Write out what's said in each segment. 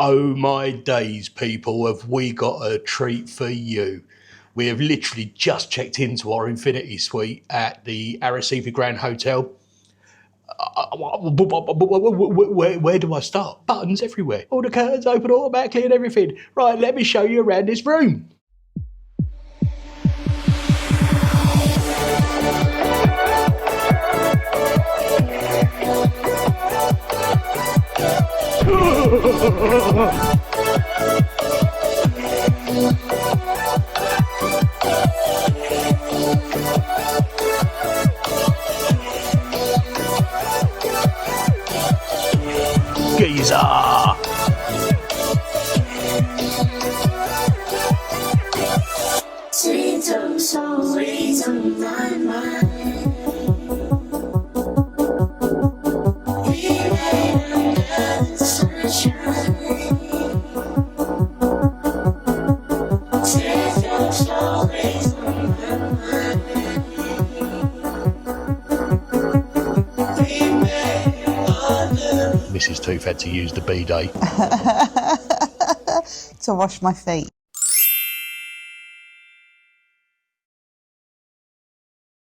Oh my days, people, have we got a treat for you. We have literally just checked into our Infinity Suite at the Arrecife Gran Hotel. Where do I start? Buttons everywhere. All the curtains open automatically and everything. Right, let me show you around this room. Geezer! Sweet on soul, sweet on my mind. We lay under the sunshine. Take your stories on my mind. We made under. Mrs. Tooth had to use the bidet. To wash my feet.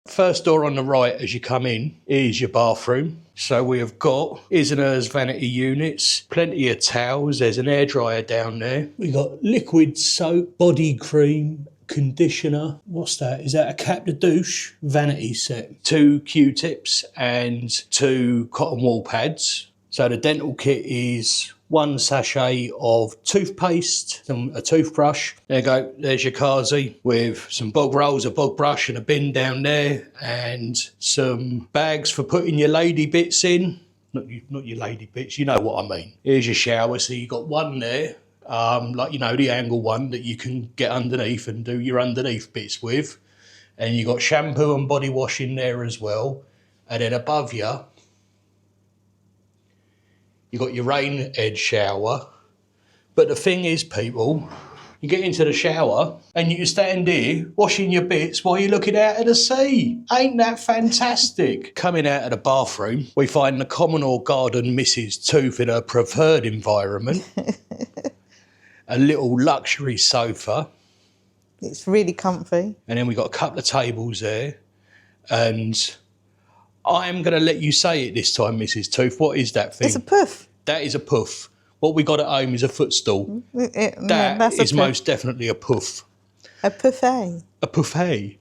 First door on the right as you come in is your bathroom. So we have got his and hers vanity units, plenty of towels, there's an hairdryer down there. We got liquid soap, body cream, conditioner. What's that? Is that a cap de douche? Vanity set. 2 Q-tips and 2 cotton wool pads. So the dental kit is 1 sachet of toothpaste, a toothbrush. There you go, there's your Kazi with some bog rolls, a bog brush and a bin down there and some bags for putting your lady bits in. Not your lady bits, you know what I mean. Here's your shower, so you got one there, like you know, the angle one that you can get underneath and do your underneath bits with. And you got shampoo and body wash in there as well. And then above you, you got your rain edge shower. But the thing is, people, you get into the shower and you stand here washing your bits while you're looking out at the sea. Ain't that fantastic? Coming out of the bathroom, we find the common or garden Mrs. Tooth in her preferred environment. A little luxury sofa. It's really comfy. And then we got a couple of tables there. And I'm going to let you say it this time, Mrs. Tooth. What is that thing? It's a puff. That is a puff. What we got at home is a footstool. That is most definitely a puff. A buffet. A buffet.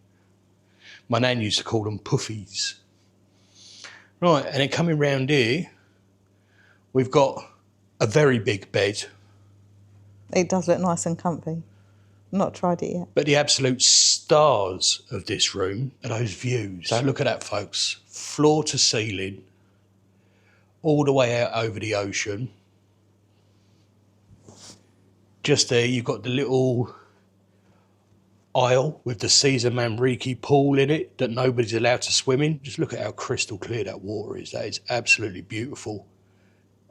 My nan used to call them puffies. Right, and then coming round here, we've got a very big bed. It does look nice and comfy. Not tried it yet. But the absolute stars of this room are those views. So look at that, folks. Floor to ceiling, all the way out over the ocean. Just there, you've got the little aisle with the Cesar Manrique pool in it that nobody's allowed to swim in. Just look at how crystal clear that water is. That is absolutely beautiful.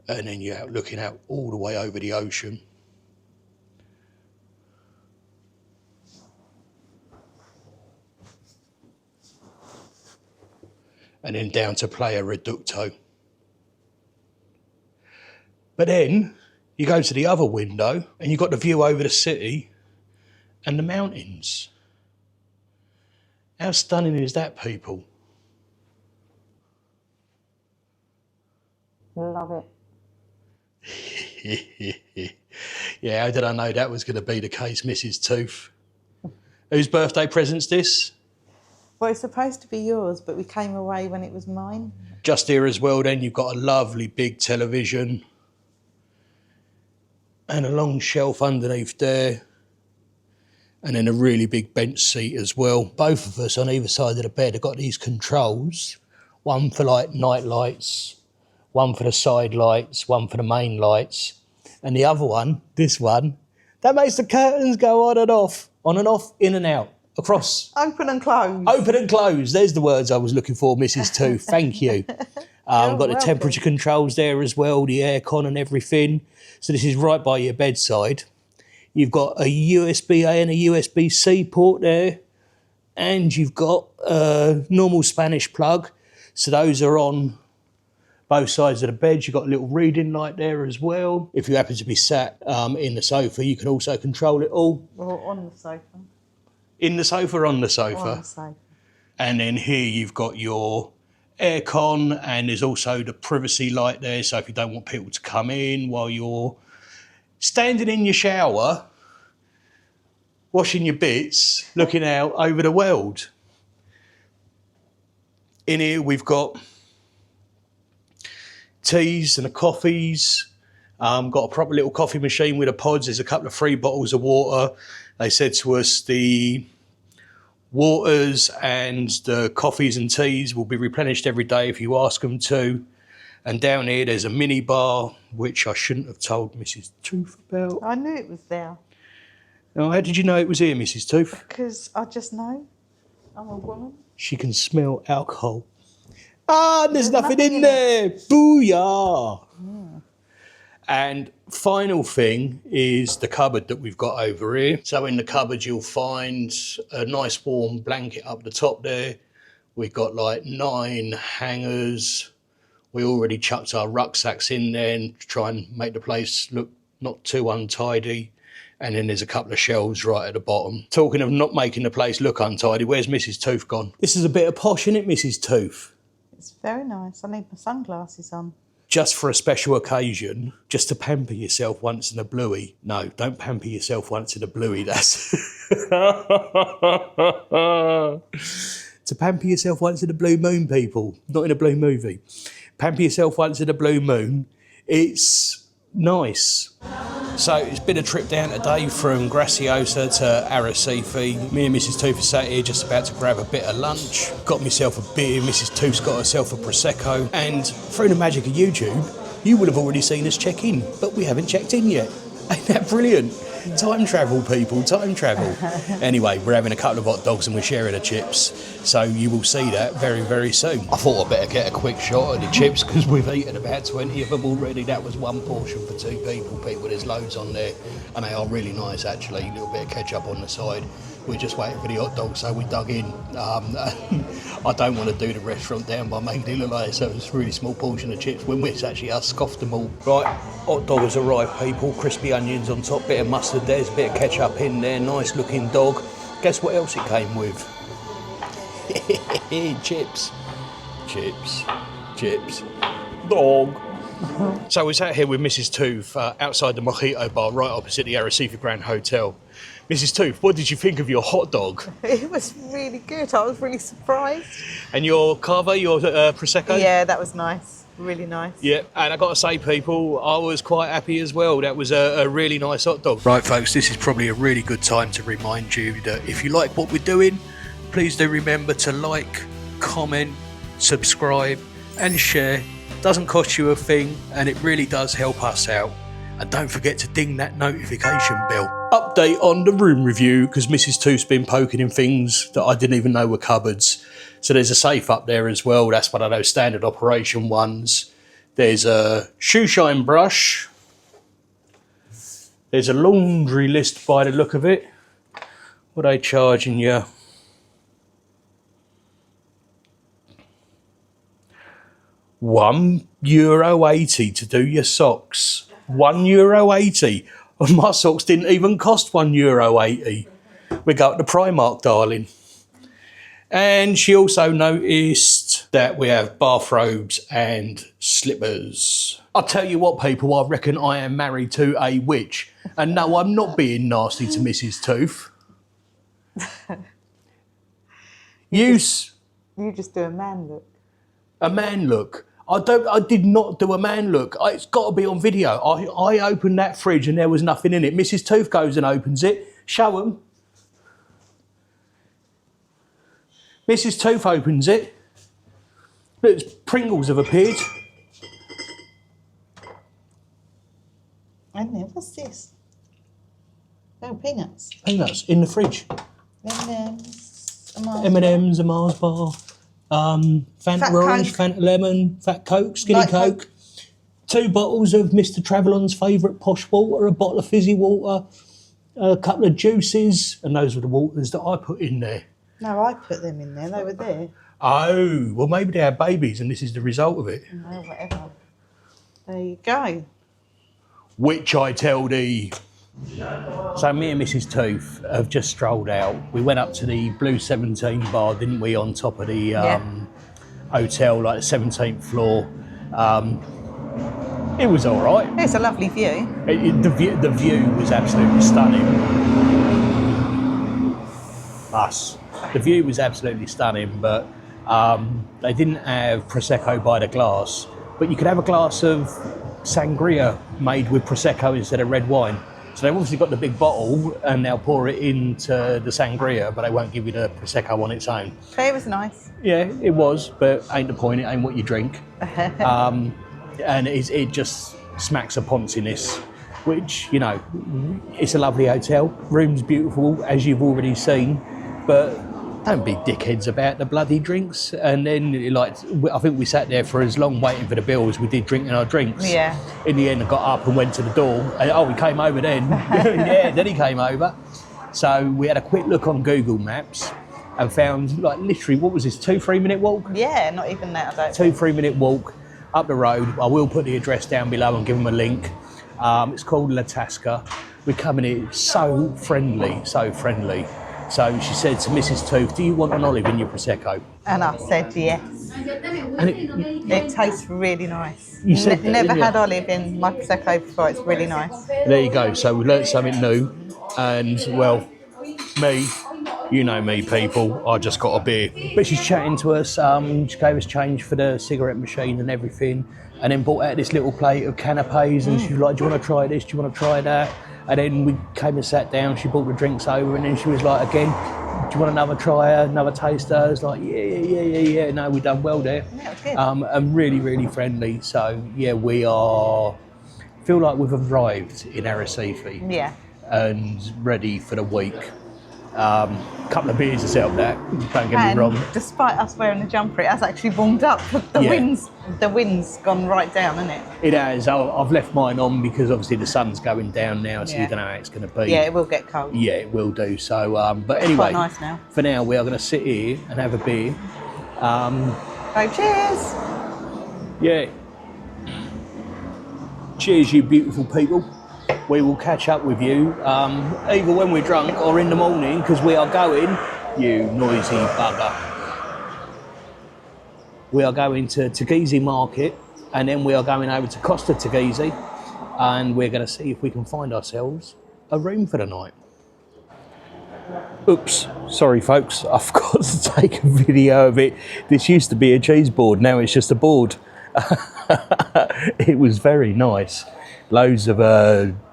And then you're out looking out all the way over the ocean. And then down to Playa Reducto. But then you go to the other window and you've got the view over the city and the mountains. How stunning is that, people? Love it. Yeah, how did I know that was going to be the case, Mrs. Tooth? Whose birthday present's this? Well, it's supposed to be yours, but we came away when it was mine. Just here as well then, you've got a lovely big television and a long shelf underneath there and then a really big bench seat as well. Both of us on either side of the bed have got these controls, one for like night lights, one for the side lights, one for the main lights, and the other one, this one, that makes the curtains go on and off, in and out. Across. Open and close. Open and close. There's the words I was looking for, Mrs. Tooth. Thank you. Got the temperature controls there as well, the aircon and everything. So this is right by your bedside. You've got a USB-A and a USB-C port there. And you've got a normal Spanish plug. So those are on Both sides of the bed, you've got a little reading light there as well. If you happen to be sat in the sofa, you can also control it all. Or on the sofa. In the sofa, on the sofa. On the sofa. And then here you've got your aircon, and there's also the privacy light there, so if you don't want people to come in while you're standing in your shower, washing your bits, looking out over the world. In here we've got teas and the coffees, got a proper little coffee machine with the pods. There's a couple of free bottles of water. They said to us the waters and the coffees and teas will be replenished every day if you ask them to. And down here there's a mini bar, which I shouldn't have told Mrs. Tooth about. I knew it was there. Oh, how did you know it was here, Mrs. Tooth? Because I just know. I'm a woman. She can smell alcohol. Ah, there's nothing in there. Booyah. Mm. And final thing is the cupboard that we've got over here. So in the cupboard you'll find a nice warm blanket up the top there. We've got like 9 hangers. We already chucked our rucksacks in there and try and make the place look not too untidy. And then there's a couple of shelves right at the bottom. Talking of not making the place look untidy, where's Mrs. Tooth gone? This is a bit of posh, isn't it, Mrs. Tooth? It's very nice. I need my sunglasses on. Just for a special occasion, just to pamper yourself once in a bluey. No, don't pamper yourself once in a bluey, that's... To pamper yourself once in a blue moon, people. Not in a blue movie. Pamper yourself once in a blue moon. It's nice. So it's been a trip down today from Graciosa to Arrecife. Me and Mrs. Tooth are sat here just about to grab a bit of lunch. Got myself a beer, Mrs. Tooth's got herself a Prosecco. And through the magic of YouTube, you would have already seen us check in, but we haven't checked in yet. Ain't that brilliant? Time travel, people, time travel. Anyway, we're having a couple of hot dogs and we're sharing the chips. So you will see that very, very soon. I thought I'd better get a quick shot of the chips because we've eaten about 20 of them already. That was one portion for 2 people. There's loads on there and they are really nice actually. A little bit of ketchup on the side. We're just waiting for the hot dogs, so we dug in. I don't want to do the restaurant down by making it look like so it's a really small portion of chips when it's actually us scoffed them all. Right, hot dog has arrived, people. Crispy onions on top, bit of mustard there's a bit of ketchup in there, nice looking dog. Guess what else it came with? Chips. Chips. Chips. Dog. So we're sat here with Mrs. Tooth outside the Mojito bar right opposite the Arrecife Gran Hotel. Mrs. Tooth, what did you think of your hot dog? It was really good. I was really surprised. And your cava, your Prosecco? Yeah, that was nice. Really nice. Yeah, and I got to say, people, I was quite happy as well. That was a really nice hot dog. Right, folks, this is probably a really good time to remind you that if you like what we're doing, please do remember to like, comment, subscribe and share. Doesn't cost you a thing and it really does help us out. And don't forget to ding that notification bell. Update on the room review, because Mrs. Tooth's been poking in things that I didn't even know were cupboards. So there's a safe up there as well. That's one of those standard operation ones. There's a shoe shine brush. There's a laundry list by the look of it. What are they charging you? €1.80 to do your socks. €1.80. And my socks didn't even cost €1.80. We go to Primark, darling. And she also noticed that we have bathrobes and slippers. I'll tell you what, people, I reckon I am married to a witch. And no, I'm not being nasty to Mrs. Tooth. You just do a man look. A man look. I did not do a man look. It's got to be on video. I opened that fridge and there was nothing in it. Mrs. Tooth goes and opens it. Show them. Mrs. Tooth opens it. Look, Pringles have appeared. And then what's this? Oh, peanuts. Peanuts in the fridge. M&M's, M&M's, a Mars bar. Fanta Fat Orange, Coke. Fanta Lemon, Fat Coke, Skinny Light Coke. Coke. 2 bottles of Mr. Travelon's favourite posh water, a bottle of fizzy water, a couple of juices, and those were the waters that I put in there. No, I put them in there. They were there. Oh, well, maybe they had babies and this is the result of it. No, whatever. There you go. Which I tell thee. So me and Mrs. Tooth have just strolled out. We went up to the Blue 17 bar, didn't we, on top of the hotel, like the 17th floor. It was all right. It's a lovely view. The view was absolutely stunning. The view was absolutely stunning, but they didn't have Prosecco by the glass, but you could have a glass of sangria made with Prosecco instead of red wine. So they've obviously got the big bottle and they'll pour it into the sangria, but they won't give you the Prosecco on its own. But it was nice. Yeah, it was, but ain't the point, it ain't what you drink. And it just smacks of ponciness, which, you know, it's a lovely hotel. Room's beautiful, as you've already seen, but don't be dickheads about the bloody drinks. And then, like, I think we sat there for as long waiting for the bill as we did drinking our drinks. Yeah. In the end, I got up and went to the door. And, he came over then. Yeah, then he came over. So we had a quick look on Google Maps and found, like, literally, what was this, 2-3 minute walk? Yeah, not even that, I don't 2-3 minute walk up the road. I will put the address down below and give them a link. It's called La Tasca. We're coming in so friendly, so friendly. So she said to Mrs. Tooth, do you want an olive in your Prosecco? And I said yes. And It tastes really nice. You said that, never didn't you? had olive in my Prosecco before. It's really nice. there you go. So we learnt something new. And, well, me, you know me, people, I just got a beer. But she's chatting to us. She gave us change for the cigarette machine and everything. And then brought out this little plate of canapes. And she was like, do you want to try this? Do you want to try that? And then we came and sat down, she brought the drinks over, and then she was like, again, do you want another tryer, another taster? I was like, yeah. No, we've done well there. Yeah, it was good. And really, really friendly. So, yeah, feel like we've arrived in Arrecife. Yeah. And ready for the week. Couple of beers has helped that, don't get And me wrong. despite us wearing a jumper, it has actually warmed up. The wind's gone right down, hasn't it? It has. I've left mine on because obviously the sun's going down now, so you don't know how it's going to be. Yeah, it will get cold. Yeah, it will do. So, but It's anyway, quite nice now. for now we are going to sit here and have a beer. So cheers. Yeah. Cheers, you beautiful people. We will catch up with you either when we're drunk or in the morning, because we are going, you noisy bugger. We are going to Tagizi Market, and then we are going over to Costa Tagizi, and we're going to see if we can find ourselves a room for the night. Oops, sorry folks, I forgot to take a video of it. This used to be a cheese board, now it's just a board. It was very nice. Loads of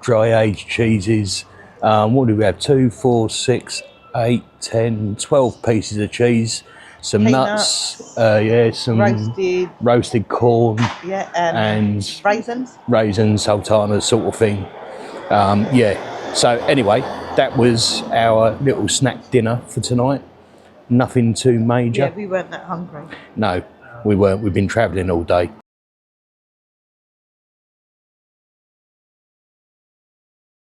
dry aged cheeses. What do we have? 2, 4, 6, 8, 10, 12 pieces of cheese. Some Peanuts, nuts. Some roasted corn. Yeah, and raisins, sultanas, sort of thing. Yeah. So anyway, that was our little snack dinner for tonight. Nothing too major. Yeah, we weren't that hungry. No, we weren't. We've been travelling all day.